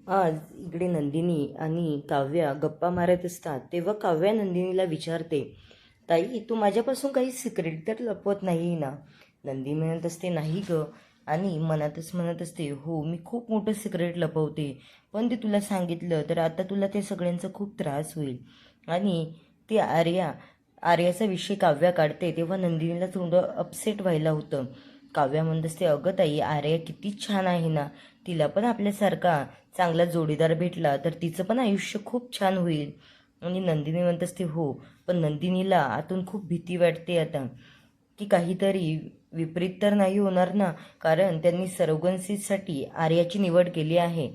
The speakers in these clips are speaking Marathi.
आज इकडे नंदिनी आणि काव्या गप्पा मारत असतात तेव्हा काव्या नंदिनीला विचारते, ताई तू माझ्यापासून काही सिक्रेट तर लपवत नाही ना? नंदिनी म्हणत असते, नाही ग. आणि मनातच म्हणत असते, हो मी खूप मोठं सिक्रेट लपवते, पण ते तुला सांगितलं तर आता तुला ते सगळ्यांचा खूप त्रास होईल. आणि ती आर्याचा विषय काव्या काढते तेव्हा नंदिनीला थोडं अपसेट व्हायला होतं. काव्या म्हणत असते, अगं ताई आर्या किती छान आहे ना, तिला पण आपल्यासारखा चांगला जोडीदार भेटला तर तिचं पण आयुष्य खूप छान होईल. आणि नंदिनी म्हणत असते, हो. पण नंदिनीला आतून खूप भीती वाटते आता, की काहीतरी विपरीत तर नाही होणार ना, कारण त्यांनी सरोगन्सीसाठी आर्याची निवड केली आहे.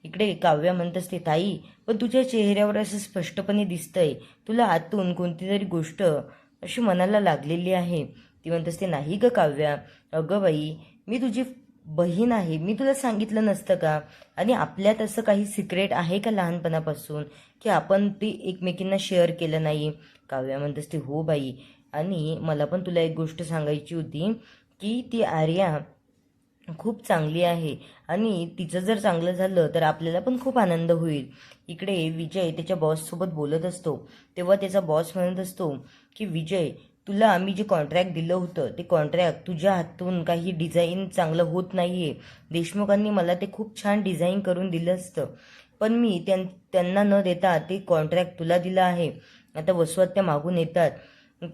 इकडे काव्या म्हणत असते, ताई पण तुझ्या चेहऱ्यावर असं स्पष्टपणे दिसतंय तुला आतून कोणती तरी गोष्ट अशी मनाला लागलेली आहे. ती म्हणत असते, नाही ग काव्या, अगं बाई मी तुझी बहीण आहे, मी तुला सांगितलं नसतं का? आणि आपल्यात असं काही सिक्रेट आहे का लहानपणापासून, की आपण ते एकमेकींना शेअर केलं नाही? काव्या म्हणत असते, हो बाई. आणि मला पण तुला एक गोष्ट सांगायची होती, की ती आर्या खूप चांगली आहे आणि तिचं जर चांगलं झालं तर आपल्याला पण खूप आनंद होईल. इकडे विजय त्याच्या बॉससोबत बोलत असतो तेव्हा त्याचा बॉस म्हणत असतो, की विजय तुला आम्ही जे कॉन्ट्रॅक्ट दिलं होतं ते कॉन्ट्रॅक्ट तुझ्या हातून काही डिझाईन चांगलं होत नाहीये. देशमुखांनी मला ते खूप छान डिझाईन करून दिलं असतं, पण मी त्यांना न देता ते कॉन्ट्रॅक्ट तुला दिलं आहे. आता वसवात मागून येतात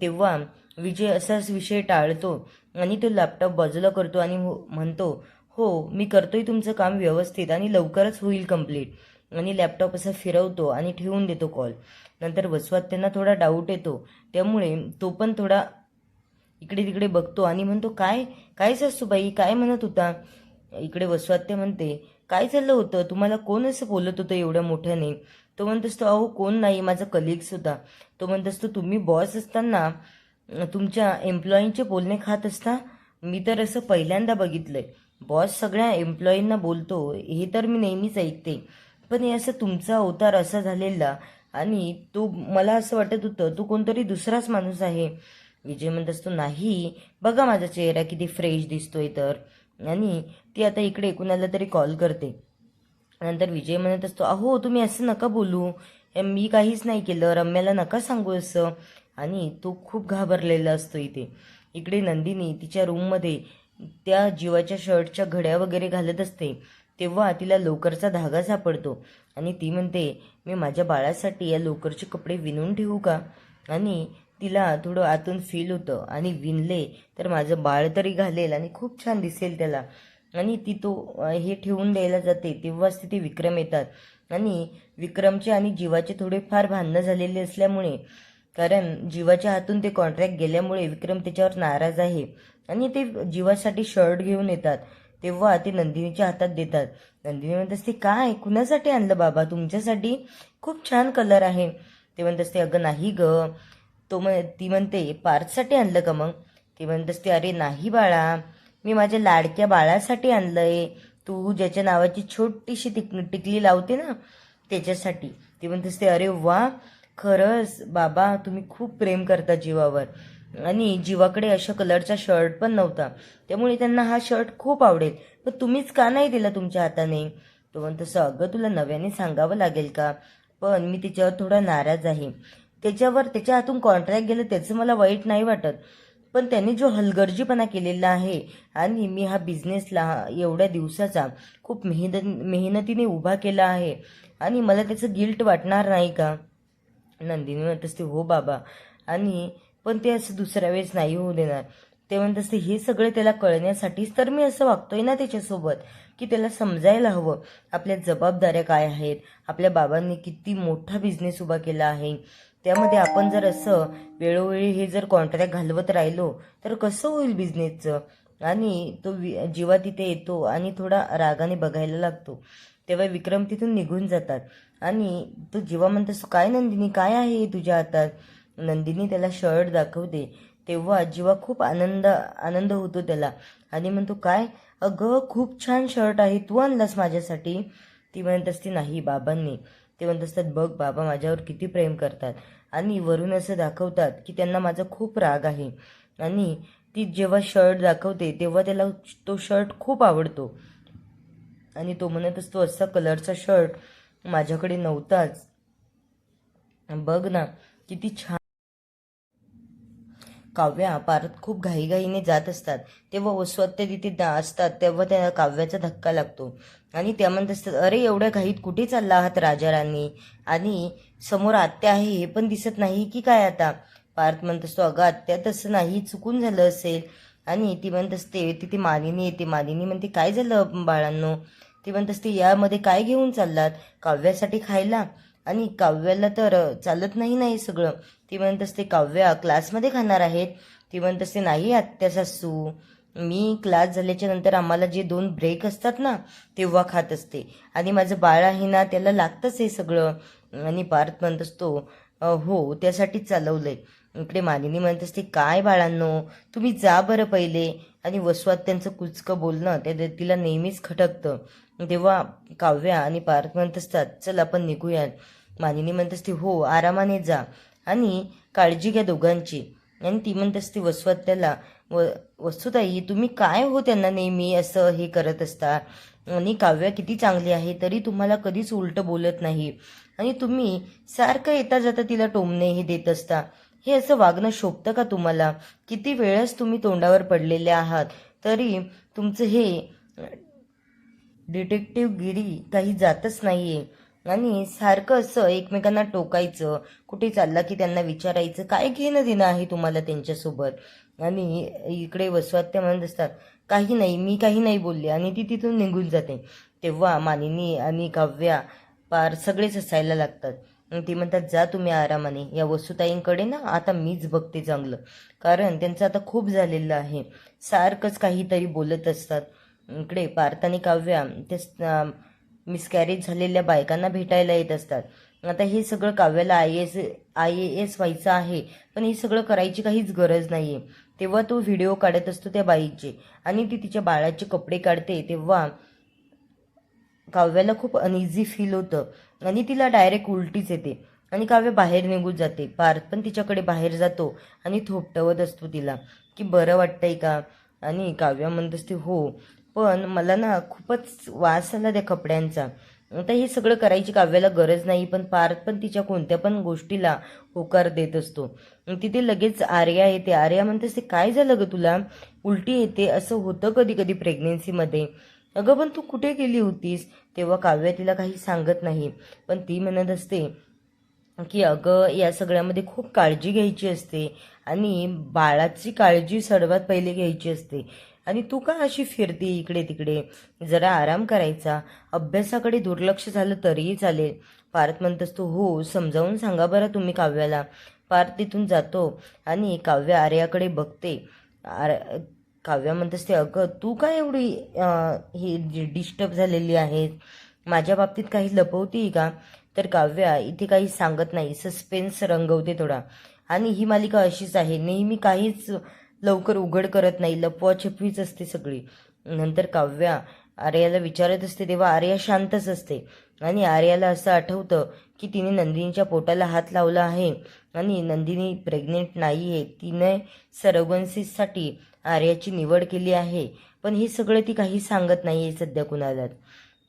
तेव्हा विजय असाच विषय टाळतो आणि तो लॅपटॉप बाजूला करतो आणि म्हणतो, हो मी करतोय तुमचं काम व्यवस्थित आणि लवकरच होईल कंप्लीट. आणि लॅपटॉप असा फिरवतो आणि ठेवून देतो कॉल. नंतर वसवात त्यांना थोडा डाऊट येतो, त्यामुळे तो पण थोडा इकडे तिकडे बघतो आणि म्हणतो, काय काय सासूबाई काय म्हणत होता? इकडे वसवात्य म्हणते, काय चाललं होतं, तुम्हाला कोण असं बोलत होतं एवढ्या मोठ्याने? तो म्हणत असतो, अहो कोण नाही, माझा कलिग्स होता. तो म्हणत असतो, तुम्ही बॉस असताना तुमच्या एम्प्लॉईंचे बोलणे खात असता? मी तर असं पहिल्यांदा बघितलंय. बॉस सगळ्या एम्प्लॉईंना बोलतो हे तर मी नेहमीच ऐकते, पण हे असं तुमचा अवतार असा झालेला आणि तो मला असं वाटत होतं तो कोणतरी दुसराच माणूस आहे. विजय म्हणत असतो, नाही बघा माझा चेहरा किती फ्रेश दिसतोय तर. आणि ती आता इकडे कुणाला तरी कॉल करते. नंतर विजय म्हणत असतो, अहो तुम्ही असं नका बोलू, मी काहीच नाही केलं, रम्याला नका सांगू असं. आणि तो खूप घाबरलेला असतो इथे. इकडे नंदिनी तिच्या रूममध्ये त्या जीवाच्या शर्टच्या घड्या वगैरे घालत असते तेव्हा तिला लोकरचा धागा सापडतो आणि ती म्हणते, मी माझ्या बाळासाठी या लोकरचे कपडे विणून ठेवू का? आणि तिला थोडं आतून फील होतं आणि विणले तर माझं बाळ तरी घालेल आणि खूप छान दिसेल त्याला. आणि ती तो हे ठेवून द्यायला जाते तेव्हाच तिथे विक्रम येतात आणि विक्रमचे आणि जीवाचे थोडेफार भांडणं झालेले असल्यामुळे, कारण जीवाच्या हातून ते कॉन्ट्रॅक्ट गेल्यामुळे विक्रम त्याच्यावर नाराज आहे आणि ते जीवासाठी शर्ट घेऊन येतात तेव्हा ते नंदिनीच्या हातात देतात. नंदिनी म्हणत असते, काय कुणासाठी आणलं बाबा? तुमच्यासाठी, खूप छान कलर आहे. ते म्हणत असते, अगं नाही ग. ती म्हणते, पार्थसाठी आणलं का मग? ती म्हणत असते, अरे नाही बाळा, मी माझ्या लाडक्या बाळासाठी आणलंय, तू ज्याच्या नावाची छोटीशी टिकली लावते ना त्याच्यासाठी. ती म्हणत असते, अरे वा, खरंच बाबा तुम्ही खूप प्रेम करता जीवावर. आणि जीवाकडे अशा कलरचा शर्ट पण नव्हता त्यामुळे त्यांना हा शर्ट खूप आवडेल, पण तुम्हीच का नाही दिला तुमच्या हाताने? तो म्हणतो, तसं अगं तुला नव्याने सांगावं लागेल का? पण मी तिच्यावर थोडा नाराज आहे. त्याच्या हातून कॉन्ट्रॅक्ट गेलं त्याचं मला वाईट नाही वाटत, पण त्यांनी जो हलगर्जीपणा केलेला आहे आणि मी हा बिझनेसला एवढ्या दिवसाचा खूप मेहनतीने उभा केला आहे आणि मला त्याचं गिल्ट वाटणार नाही का? नंदिनी म्हणत असते, हो बाबा, आणि पण ते असं दुसऱ्या वेळेस नाही होऊ देणार. ते म्हणत असते, हे सगळं त्याला कळण्यासाठीच तर मी असं वागतोय ना त्याच्यासोबत, की त्याला समजायला हवं आपल्या जबाबदाऱ्या काय आहेत. आपल्या बाबांनी किती मोठा बिझनेस उभा केला आहे, त्यामध्ये आपण जर असं वेळोवेळी हे जर कॉन्ट्रॅक्ट घालवत राहिलो तर कसं होईल बिझनेसचं? आणि तो जेव्हा तिथे येतो आणि थोडा रागाने बघायला लागतो तेव्हा विक्रम तिथून निघून जातात आणि तो जेव्हा म्हणतो, काय नंदिनी काय आहे तुझ्या हातात? नंदिनी त्याला शर्ट दाखवते तेव्हा जीवा खूप आनंद आनंद होतो त्याला आणि म्हणतो, काय अगं खूप छान शर्ट आहे, तू आणलास माझ्यासाठी? ती म्हणत असते, नाही बाबांनी. ते म्हणत असतात, बघ बाबा माझ्यावर किती प्रेम करतात. आणि वरून असं दाखवतात की त्यांना माझा खूप राग आहे. आणि ती जेव्हा शर्ट दाखवते तेव्हा त्याला तो शर्ट खूप आवडतो आणि तो म्हणत असतो असा कलरचा शर्ट माझ्याकडे नव्हताच, बघ ना किती छान. काव्या पार्थ खूप घाईघाईने जात असतात तेव्हा वसुआत्या तिथे असतात तेव्हा त्या काव्याचा धक्का लागतो आणि त्या म्हणत असतात, अरे एवढ्या घाईत कुठे चालला आहात राजा राणी, आणि समोर आत्या आहे हे पण दिसत नाही की काय आता. पार्थ म्हणत असतो, अगं आत्या तसं नाही, चुकून झालं असेल. आणि ती म्हणत असते, तिथे मानिनी येते. मानिनी म्हणते, काय झालं बाळांनो. ती म्हणत असते, यामध्ये काय घेऊन चाललात, काव्यासाठी खायला. आणि काव्याला तर चालत नाही ना हे सगळं. ती म्हणत असते, काव्या क्लासमध्ये खाणार आहेत. ती म्हणत असते, नाही आत्या सासू, मी क्लास झाल्याच्या नंतर आम्हाला जे 2 ब्रेक असतात ना तेव्हा खात असते, आणि माझं बाळ आहे ना त्याला लागतंच हे सगळं. आणि पार्थ म्हणत असतो, हो त्यासाठीच चालवलंय. इकडे मानिनी म्हणत असते, काय बाळांनो तुम्ही जा बरं पहिले. आणि वसवात त्यांचं कुचकं बोलणं ते तिला नेहमीच खटकतं. तेव्हा काव्या आणि पार्थ म्हणत असतात, चल आपण निघूयात. मानिनी म्हणत असते, हो आरामाने जा आणि काळजी घ्या दोघांची. आणि ती म्हणत असते वसुआत्याला, वसुताई तुम्ही काय हो त्यांना नेहमी असं हे करत असता, आणि काव्या किती चांगली आहे तरी तुम्हाला कधीच उलटं बोलत नाही, आणि तुम्ही सारखं येता जाता तिला टोमणे हे देत असता. हे असं वागणं शोभतं का तुम्हाला? किती वेळच तुम्ही तोंडावर पडलेले आहात तरी तुमचं हे डिटेक्टिव्हगिरी काही जातच नाहीये. आणि सारखं असं एकमेकांना टोकायचं, कुठे चालला की त्यांना विचारायचं, काय घेणं देणं आहे तुम्हाला त्यांच्यासोबत. आणि इकडे वसुआत्या म्हणत असतात, काही नाही, मी काही नाही बोलले, आणि ती तिथून निघून जाते. तेव्हा मानिनी आणि काव्या पार सगळेच हसायला लागतात. ती म्हणतात, जा तुम्ही आरामाने. या वसुताईंकडे ना आता मीच बघते चांगलं, कारण त्यांचं आता खूप झालेलं आहे, सारखंच काहीतरी बोलत असतात. इकडे पार्थ आणि काव्या ते मिसकॅरेज झालेल्या बायकांना भेटायला येत असतात. आता हे सगळं काव्याला IAS व्हायचं आहे, पण हे सगळं करायची काहीच गरज नाहीये. तेव्हा तो व्हिडिओ काढत असतो त्या बाईचे, आणि ती तिच्या बाळाचे कपडे काढते. तेव्हा काव्याला खूप अनइझी फील होतं आणि तिला डायरेक्ट उलटीच येते, आणि काव्य बाहेर निघून जाते. पार्थ पण तिच्याकडे बाहेर जातो आणि थोपटवत असतो तिला की बरं वाटतंय का. आणि काव्य म्हणत असते, हो पण मला ना खूपच वास आला त्या कपड्यांचा. आता हे सगळं करायची काव्याला गरज नाही, पण पार्थ पण तिच्या कोणत्या पण गोष्टीला होकार देत असतो. तिथे लगेच आर्या येते. आर्या म्हणते असते, काय झालं ग तुला, उलटी येते, असं होतं कधी कधी प्रेग्नेन्सीमध्ये. अगं पण तू कुठे गेली होतीस. तेव्हा काव्य तिला काही सांगत नाही, पण ती म्हणत असते की अगं या सगळ्यामध्ये खूप काळजी घ्यायची असते, आणि बाळाची काळजी सर्वात पहिले घ्यायची असते, आणि तू का अशी फिरते इकडे तिकडे, जरा आराम करायचा, अभ्यासाकडे दुर्लक्ष झालं तरीही चालेल. पार्थ म्हणत असतो, हो समजावून सांगा बरं तुम्ही काव्याला. पार्थ तिथून जातो आणि काव्य आर्याकडे बघते. काव्या म्हणत असते, अगं तू काय एवढी ही डिस्टर्ब झालेली आहे, माझ्या बाबतीत काही लपवते का. तर काव्या इथे काही सांगत नाही, सस्पेन्स रंगवते थोडा. आणि ही मालिका अशीच आहे, नेहमी काहीच लवकर उघड करत नाही, लपवाछपवीच असते सगळी. नंतर काव्या आर्याला विचारत असते तेव्हा आर्या शांतच असते, आणि आर्याला असं आठवतं की तिने नंदिनीच्या पोटाला हात लावला आहे, आणि नंदिनी प्रेग्नेंट नाही आहे, तिने सरोगन्सीसाठी आर्याची निवड केली आहे, पण हे सगळं ती काही सांगत नाही आहे सध्या कुणालाच.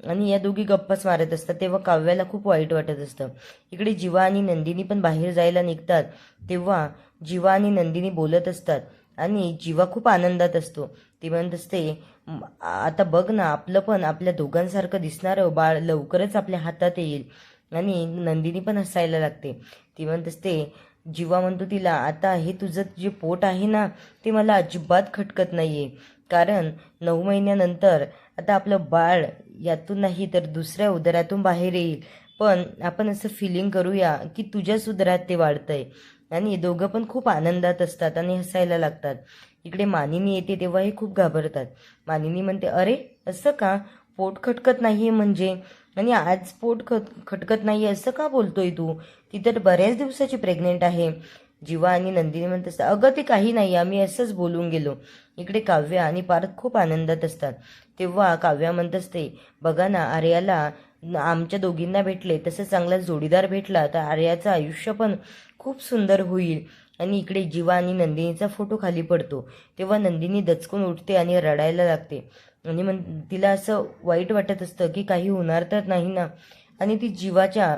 आणि या दोघी गप्पाच मारत असतात. तेव्हा काव्याला खूप वाईट वाटत असतं. इकडे जीवा आणि नंदिनी पण बाहेर जायला निघतात. तेव्हा जीवा आणि नंदिनी बोलत असतात, आणि जीवा खूप आनंदात असतो. ती म्हणत असते, आता बघ ना, आपलं पण आपल्या दोघांसारखं दिसणारं बाळ लवकरच आपल्या हातात येईल. आणि नंदिनी पण हसायला लागते. ती म्हणत असते, जीवा म्हणतो तिला, आता हे तुझं जे पोट आहे ना ते मला अजिबात खटकत नाहीये, कारण 9 महिन्यानंतर आता आपलं बाळ यातून नाही तर दुसऱ्या उदरातून बाहेर येईल. पण आपण असं फिलिंग करूया की तुझ्याच उदरात ते वाढतंय. आणि दोघं पण खूप आनंदात असतात आणि हसायला लागतात. इकडे मानिनी येते तेव्हा हे खूप घाबरतात. मानिनी म्हणते, अरे असं का, पोट खटकत नाहीये म्हणजे, आणि आज पोट खटकत नाहीये असं का बोलतोय तू, ती तर बऱ्याच दिवसाची प्रेग्नेंट आहे. जीवा आणि नंदिनी म्हणत असतात, अगं ते काही नाही, आम्ही असंच बोलून गेलो. इकडे काव्या आणि पार्थ खूप आनंदात असतात. तेव्हा काव्या म्हणत असते, बघा ना, आर्याला आमच्या दोघींना भेटले तसं चांगला जोडीदार भेटला तर आर्याचं आयुष्य पण खूप सुंदर होईल. आणि इकडे जीवा आणि नंदिनीचा फोटो खाली पडतो. तेव्हा नंदिनी दचकून उठते आणि रडायला लागते. आणि तिला असं वाईट वाटत असतं की काही होणार तर नाही ना. आणि ती जीवाच्या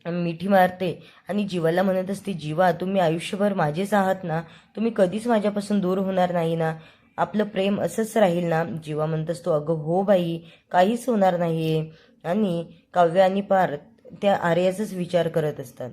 मिठी मारते आणि जीवाला म्हणत असते, जीवा तुम्ही आयुष्यभर माझेच आहात ना, तुम्ही कधीच माझ्यापासून दूर होणार नाही ना, आपलं प्रेम असंच राहील ना. जीवा म्हणत असतो, अगं हो बाई, काहीच होणार नाहीये. आणि काव्य आणि पार्थ त्या आर्याचाच विचार करत असतात.